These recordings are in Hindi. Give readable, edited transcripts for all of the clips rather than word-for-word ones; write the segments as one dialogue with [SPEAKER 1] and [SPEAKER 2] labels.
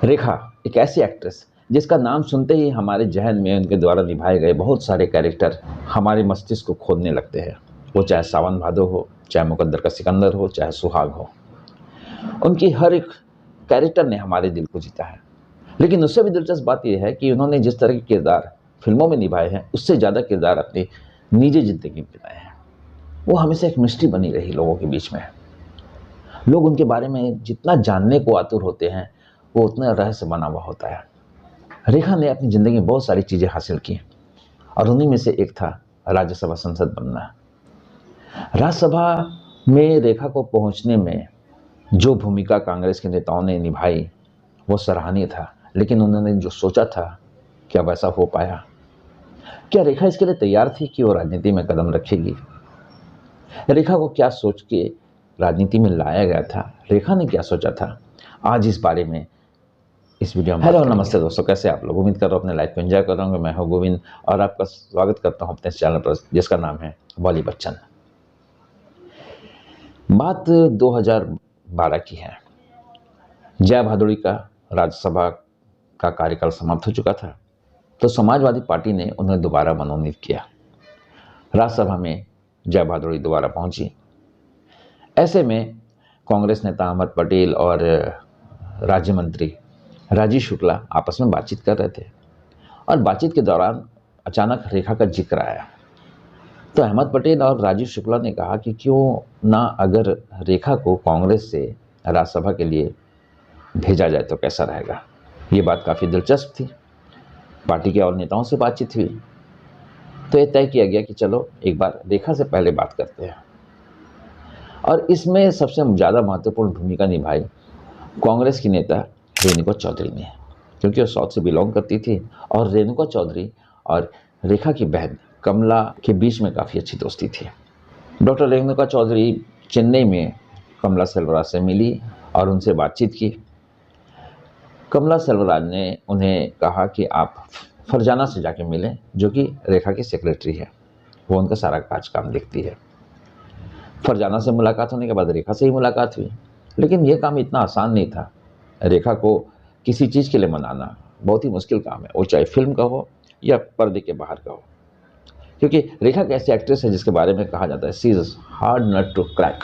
[SPEAKER 1] रेखा एक ऐसी एक्ट्रेस जिसका नाम सुनते ही हमारे जहन में उनके द्वारा निभाए गए बहुत सारे कैरेक्टर हमारे मस्तिष्क को खोदने लगते हैं। वो चाहे सावन भादो हो, चाहे मुकद्दर का सिकंदर हो, चाहे सुहाग हो, उनकी हर एक कैरेक्टर ने हमारे दिल को जीता है। लेकिन उससे भी दिलचस्प बात यह है कि उन्होंने जिस तरह के किरदार फिल्मों में निभाए हैं, उससे ज़्यादा किरदार अपनी निजी जिंदगी में निभाए हैं। वो हमेशा एक मिस्ट्री बनी रही लोगों के बीच में। लोग उनके बारे में जितना जानने को आतुर होते हैं, वो उतना रहस्य बना हुआ होता है। रेखा ने अपनी ज़िंदगी में बहुत सारी चीज़ें हासिल की और उन्हीं में से एक था राज्यसभा सांसद बनना। राज्यसभा में रेखा को पहुंचने में जो भूमिका कांग्रेस के नेताओं ने निभाई वो सराहनीय था, लेकिन उन्होंने जो सोचा था क्या वैसा हो पाया? क्या रेखा इसके लिए तैयार थी कि वो राजनीति में कदम रखेगी? रेखा को क्या सोच के राजनीति में लाया गया था? रेखा ने क्या सोचा था? आज इस बारे में इस वीडियो में हेलो नमस्ते दोस्तों, कैसे आप लोग? उम्मीद कर रहा हूँ अपने लाइफ को एंजॉय कर रहे होंगे। मैं हूँ गोविंद और आपका स्वागत करता हूँ अपने इस चैनल पर जिसका नाम है बॉली बच्चन। बात 2012 की है। जया भादुड़ी का राज्यसभा का कार्यकाल समाप्त हो चुका था, तो समाजवादी पार्टी ने उन्हें दोबारा मनोनीत किया। राज्यसभा में जया भादुड़ी दोबारा पहुंची। ऐसे में कांग्रेस नेता अहमद पटेल और राज्य मंत्री राजीव शुक्ला आपस में बातचीत कर रहे थे और बातचीत के दौरान अचानक रेखा का जिक्र आया। तो अहमद पटेल और राजीव शुक्ला ने कहा कि क्यों ना अगर रेखा को कांग्रेस से राज्यसभा के लिए भेजा जाए तो कैसा रहेगा। ये बात काफ़ी दिलचस्प थी। पार्टी के और नेताओं से बातचीत हुई तो ये तय किया गया कि चलो एक बार रेखा से पहले बात करते हैं। और इसमें सबसे ज़्यादा महत्वपूर्ण भूमिका निभाई कांग्रेस की नेता रेणुका चौधरी ने, क्योंकि वो साउथ से बिलोंग करती थी और रेणुका चौधरी और रेखा की बहन कमला के बीच में काफ़ी अच्छी दोस्ती थी। डॉक्टर रेणुका चौधरी चेन्नई में कमला सेल्वराज से मिली और उनसे बातचीत की। कमला सेल्वराज ने उन्हें कहा कि आप फरजाना से जाके मिलें, जो कि रेखा की सेक्रेटरी है, वो उनका सारा काम देखती है। फरजाना से मुलाकात होने के बाद रेखा से ही मुलाकात हुई, लेकिन ये काम इतना आसान नहीं था। रेखा को किसी चीज़ के लिए मनाना बहुत ही मुश्किल काम है, वो चाहे फिल्म का हो या पर्दे के बाहर का हो, क्योंकि रेखा एक ऐसी एक्ट्रेस है जिसके बारे में कहा जाता है she is hard nut to crack.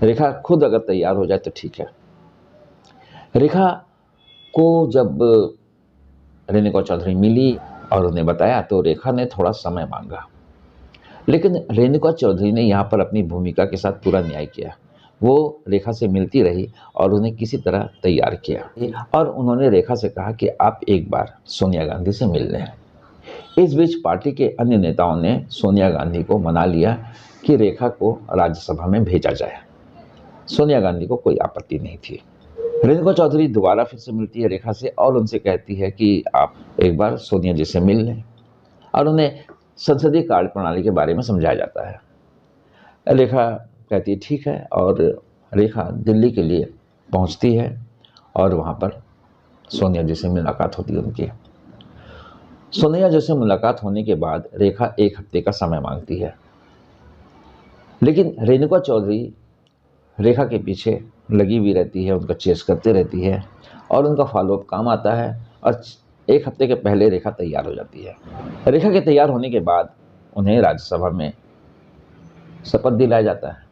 [SPEAKER 1] Rekha खुद अगर तैयार हो जाए तो ठीक है। रेखा को जब रेणुका चौधरी मिली और उन्हें बताया तो रेखा ने थोड़ा समय मांगा, लेकिन रेणुका चौधरी ने यहाँ पर अपनी भूमिका के साथ पूरा न्याय किया। वो रेखा से मिलती रही और उन्हें किसी तरह तैयार किया और उन्होंने रेखा से कहा कि आप एक बार सोनिया गांधी से मिल लें। इस बीच पार्टी के अन्य नेताओं ने सोनिया गांधी को मना लिया कि रेखा को राज्यसभा में भेजा जाए। सोनिया गांधी को कोई आपत्ति नहीं थी। रेणुका चौधरी दोबारा फिर से मिलती है रेखा से और उनसे कहती है कि आप एक बार सोनिया जी से मिल लें, और उन्हें संसदीय कार्य प्रणाली के बारे में समझाया जाता है। रेखा कहती है ठीक है, और रेखा दिल्ली के लिए पहुंचती है और वहां पर सोनिया जी से मुलाकात होती है उनकी। सोनिया जी से मुलाकात होने के बाद रेखा एक हफ्ते का समय मांगती है, लेकिन रेणुका चौधरी रेखा के पीछे लगी हुई रहती है, उनका चेस करते रहती है और उनका फॉलोअप काम आता है और एक हफ्ते के पहले रेखा तैयार हो जाती है। रेखा के तैयार होने के बाद उन्हें राज्यसभा में शपथ दिलाया जाता है।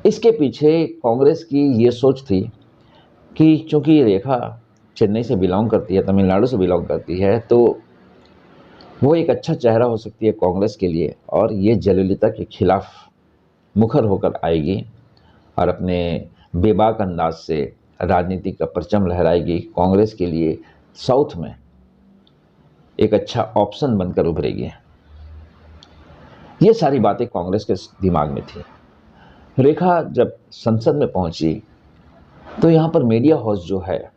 [SPEAKER 1] इसके पीछे कांग्रेस की ये सोच थी कि चूंकि रेखा चेन्नई से बिलोंग करती है, तमिलनाडु से बिलोंग करती है, तो वो एक अच्छा चेहरा हो सकती है कांग्रेस के लिए और ये जयललिता के खिलाफ मुखर होकर आएगी और अपने बेबाक अंदाज से राजनीति का परचम लहराएगी। कांग्रेस के लिए साउथ में एक अच्छा ऑप्शन बनकर उभरेगी। ये सारी बातें कांग्रेस के दिमाग में थी। रेखा जब संसद में पहुंची तो यहाँ पर मीडिया हाउस जो है,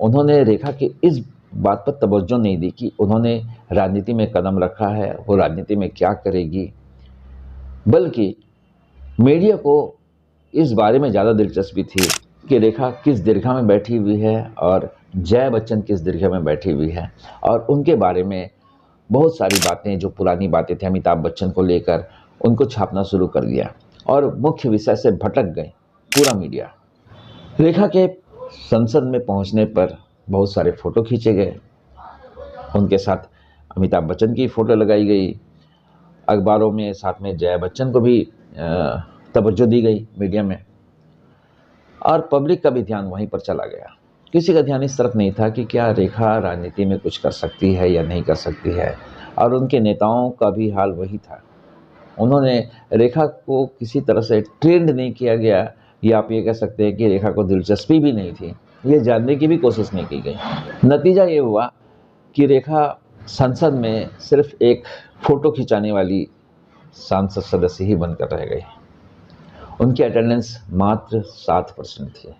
[SPEAKER 1] उन्होंने रेखा की इस बात पर तवज्जो नहीं दी कि उन्होंने राजनीति में कदम रखा है, वो राजनीति में क्या करेगी, बल्कि मीडिया को इस बारे में ज़्यादा दिलचस्पी थी कि रेखा किस दीर्घा में बैठी हुई है और जया बच्चन किस दीर्घा में बैठी हुई है, और उनके बारे में बहुत सारी बातें जो पुरानी बातें थी अमिताभ बच्चन को लेकर, उनको छापना शुरू कर दिया और मुख्य विषय से भटक गए पूरा मीडिया। रेखा के संसद में पहुंचने पर बहुत सारे फ़ोटो खींचे गए, उनके साथ अमिताभ बच्चन की फ़ोटो लगाई गई, अखबारों में साथ में जया बच्चन को भी तवज्जो दी गई मीडिया में, और पब्लिक का भी ध्यान वहीं पर चला गया। किसी का ध्यान इस तरफ नहीं था कि क्या रेखा राजनीति में कुछ कर सकती है या नहीं कर सकती है, और उनके नेताओं का भी हाल वही था। उन्होंने रेखा को किसी तरह से ट्रेंड नहीं किया गया, या आप ये कह सकते हैं कि रेखा को दिलचस्पी भी नहीं थी, ये जानने की भी कोशिश नहीं की गई। नतीजा ये हुआ कि रेखा संसद में सिर्फ एक फ़ोटो खिंचाने वाली सांसद सदस्य ही बनकर रह गई। उनकी अटेंडेंस मात्र 7% थी,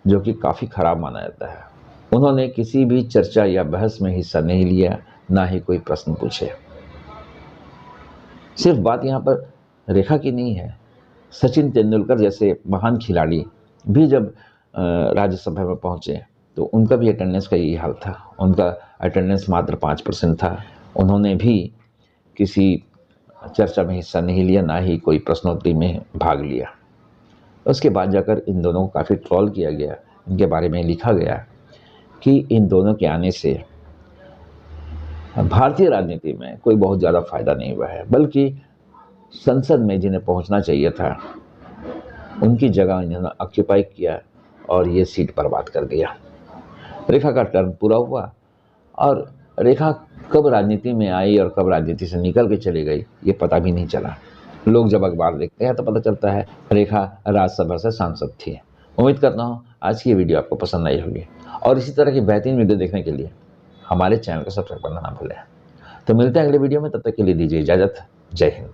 [SPEAKER 1] जो कि काफ़ी ख़राब माना जाता है। उन्होंने किसी भी चर्चा या बहस में हिस्सा नहीं लिया, ना ही कोई प्रश्न पूछे। सिर्फ बात यहाँ पर रेखा की नहीं है, सचिन तेंदुलकर जैसे महान खिलाड़ी भी जब राज्यसभा में पहुँचे तो उनका भी अटेंडेंस का यही हाल था। उनका अटेंडेंस मात्र 5% था। उन्होंने भी किसी चर्चा में हिस्सा नहीं लिया, ना ही कोई प्रश्नोत्तरी में भाग लिया। उसके बाद जाकर इन दोनों को काफ़ी ट्रोल किया गया, इनके बारे में लिखा गया कि इन दोनों के आने से भारतीय राजनीति में कोई बहुत ज़्यादा फायदा नहीं हुआ है, बल्कि संसद में जिन्हें पहुंचना चाहिए था उनकी जगह इन्होंने ऑक्यूपाई किया और ये सीट बर्बाद कर दिया। रेखा का टर्म पूरा हुआ और रेखा कब राजनीति में आई और कब राजनीति से निकल के चली गई ये पता भी नहीं चला। लोग जब अखबार देखते हैं तो पता चलता है रेखा राज्यसभा से सांसद थी। उम्मीद करता हूँ आज की ये वीडियो आपको पसंद आई होगी, और इसी तरह की बेहतरीन वीडियो देखने के लिए हमारे चैनल को सब्सक्राइब करना ना भूलें। तो मिलते हैं अगले वीडियो में, तब तक के लिए दीजिए इजाज़त। जय हिंद।